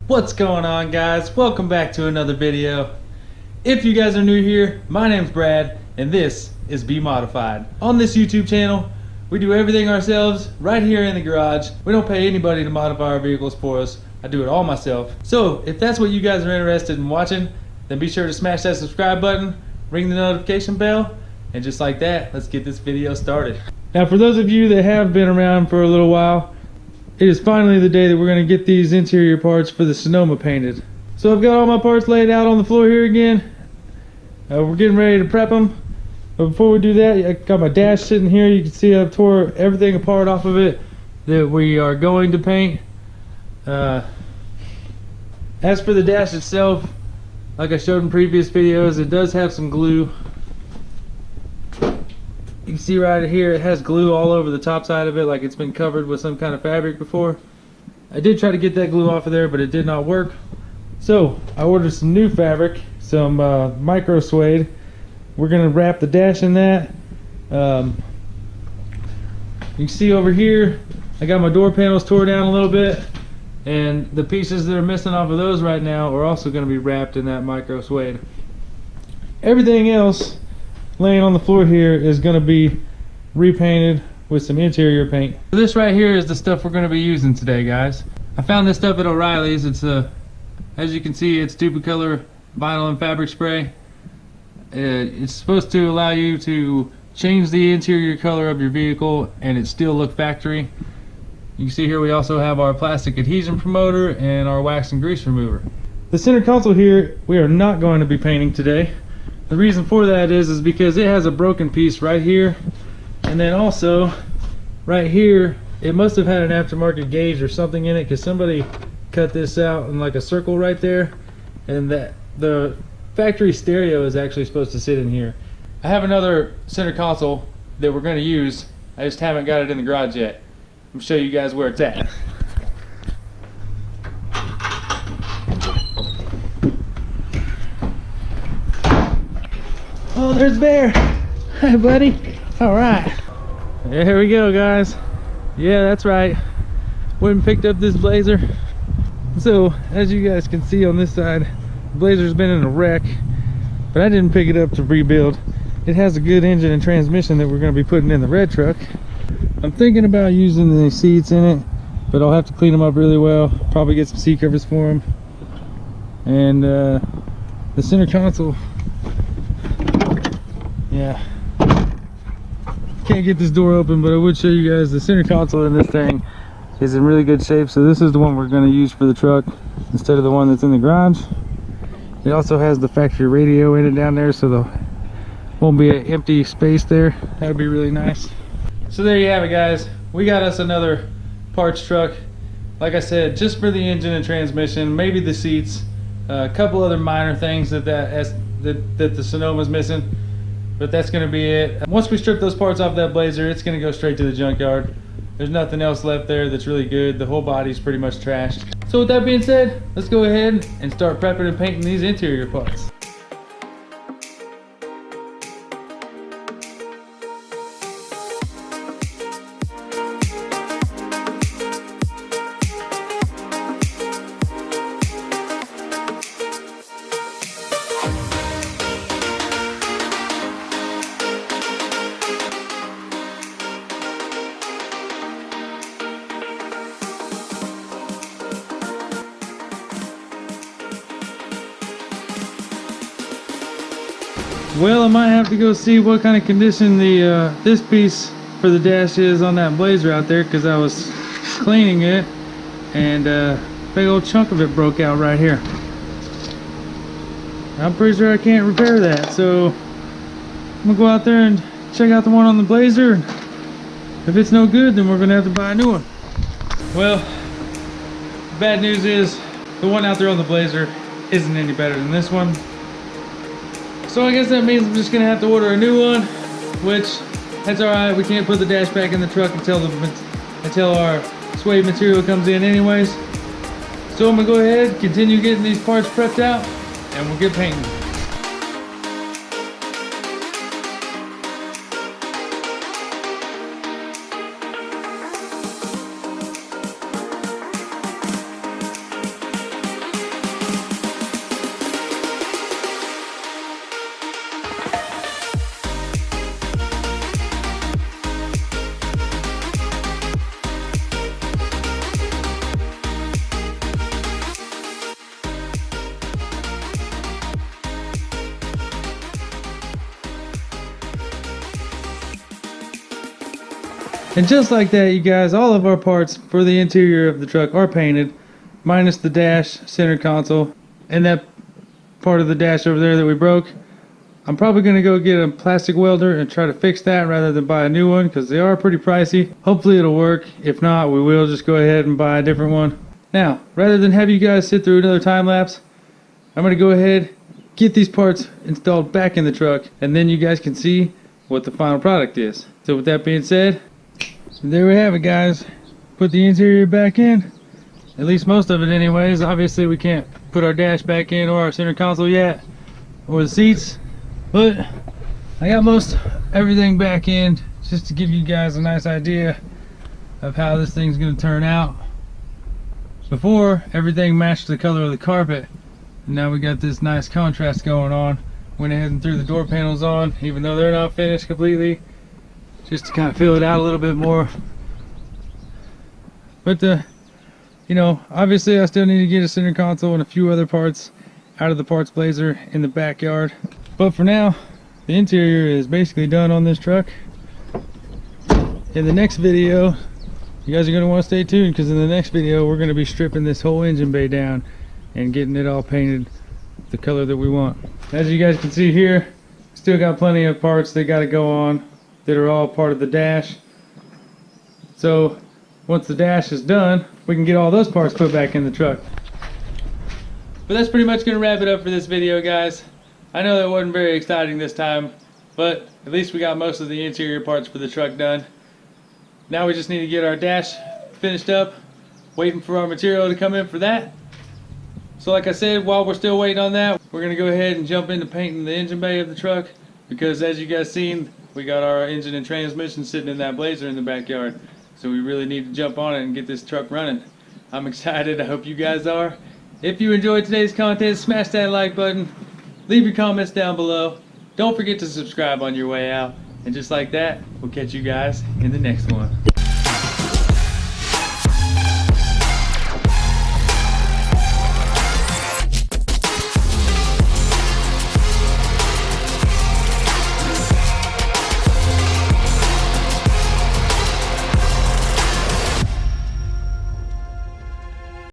What's going on, guys? Welcome back to another video. If you guys are new here, my name's Brad and this is Be Modified. On this YouTube channel, we do everything ourselves right here in the garage. We don't pay anybody to modify our vehicles for us. I do it all myself. So if that's what you guys are interested in watching, then be sure to smash that subscribe button, ring the notification bell, and just like that, let's get this video started. Now, for those of you that have been around for a little while, it is finally the day that we're going to get these interior parts for the Sonoma painted. So I've got all my parts laid out on the floor here again. We're getting ready to prep them. But before we do that, I got my dash sitting here. You can see I've tore everything apart off of it that we are going to paint. As for the dash itself, like I showed in previous videos, it does have some glue. You can see right here it has glue all over the top side of it, like it's been covered with some kind of fabric before. I did try to get that glue off of there, but it did not work. So I ordered some new fabric, some micro suede. We're going to wrap the dash in that. You can see over here I got my door panels tore down a little bit, and the pieces that are missing off of those right now are also going to be wrapped in that micro suede. Everything else laying on the floor here is going to be repainted with some interior paint. This right here is the stuff we're going to be using today, guys. I found this stuff at O'Reilly's. It's as you can see, it's Duplicolor vinyl and fabric spray. It's supposed to allow you to change the interior color of your vehicle and it still look factory. You can see here we also have our plastic adhesion promoter and our wax and grease remover. The center console here we are not going to be painting today. The reason for that is because it has a broken piece right here, and then also right here it must have had an aftermarket gauge or something in it, because somebody cut this out in like a circle right there, and that the factory stereo is actually supposed to sit in here. I have another center console that we're going to use. I just haven't got it in the garage yet. I'm going to show you guys where it's at. Oh, there's Bear. Hi, buddy. All right. There we go, guys. Yeah, that's right. Went and picked up this Blazer. So, as you guys can see on this side, the Blazer's been in a wreck, but I didn't pick it up to rebuild. It has a good engine and transmission that we're going to be putting in the red truck. I'm thinking about using the seats in it, but I'll have to clean them up really well. Probably get some seat covers for them. And the center console, yeah, can't get this door open, but I would show you guys the center console in this thing is in really good shape. So this is the one we're going to use for the truck instead of the one that's in the garage. It also has the factory radio in it down there, so there won't be an empty space there. That would be really nice. So there you have it, guys. We got us another parts truck, like I said, just for the engine and transmission, maybe the seats, a couple other minor things that the Sonoma's missing. But that's going to be it. Once we strip those parts off that Blazer, it's going to go straight to the junkyard. There's nothing else left there that's really good. The whole body's pretty much trashed. So with that being said, let's go ahead and start prepping and painting these interior parts. Well, I might have to go see what kind of condition the this piece for the dash is on that Blazer out there, because I was cleaning it and a big old chunk of it broke out right here. I'm pretty sure I can't repair that, so I'm gonna go out there and check out the one on the Blazer, and if it's no good, then we're gonna have to buy a new one. Well, bad news is the one out there on the Blazer isn't any better than this one. So I guess that means I'm just gonna have to order a new one, which that's all right. We can't put the dash back in the truck until our suede material comes in anyways. So I'm gonna go ahead, continue getting these parts prepped out, and we'll get painting. And just like that, you guys, all of our parts for the interior of the truck are painted, minus the dash, center console, and that part of the dash over there that we broke. I'm probably going to go get a plastic welder and try to fix that rather than buy a new one, because they are pretty pricey. Hopefully it'll work. If not, we will just go ahead and buy a different one. Now, rather than have you guys sit through another time lapse, I'm going to go ahead, get these parts installed back in the truck, and then you guys can see what the final product is. So with that being said, there we have it, guys. Put the interior back in, at least most of it anyways. Obviously we can't put our dash back in or our center console yet, or the seats, but I got most everything back in just to give you guys a nice idea of how this thing's going to turn out. Before, everything matched the color of the carpet, and now we got this nice contrast going on. Went ahead and threw the door panels on, even though they're not finished completely, just to kind of fill it out a little bit more. But you know, obviously I still need to get a center console and a few other parts out of the parts blazer in the backyard. But for now, the interior is basically done on this truck. In the next video, you guys are going to want to stay tuned, because in the next video we're going to be stripping this whole engine bay down and getting it all painted the color that we want. As you guys can see here, still got plenty of parts that got to go on that are all part of the dash. So once the dash is done, we can get all those parts put back in the truck. But that's pretty much going to wrap it up for this video, guys. I know that wasn't very exciting this time, but at least we got most of the interior parts for the truck done. Now we just need to get our dash finished up, waiting for our material to come in for that. So like I said, while we're still waiting on that, we're going to go ahead and jump into painting the engine bay of the truck, because as you guys seen, we got our engine and transmission sitting in that blazer in the backyard. So we really need to jump on it and get this truck running. I'm excited. I hope you guys are. If you enjoyed today's content, smash that like button. Leave your comments down below. Don't forget to subscribe on your way out. And just like that, we'll catch you guys in the next one.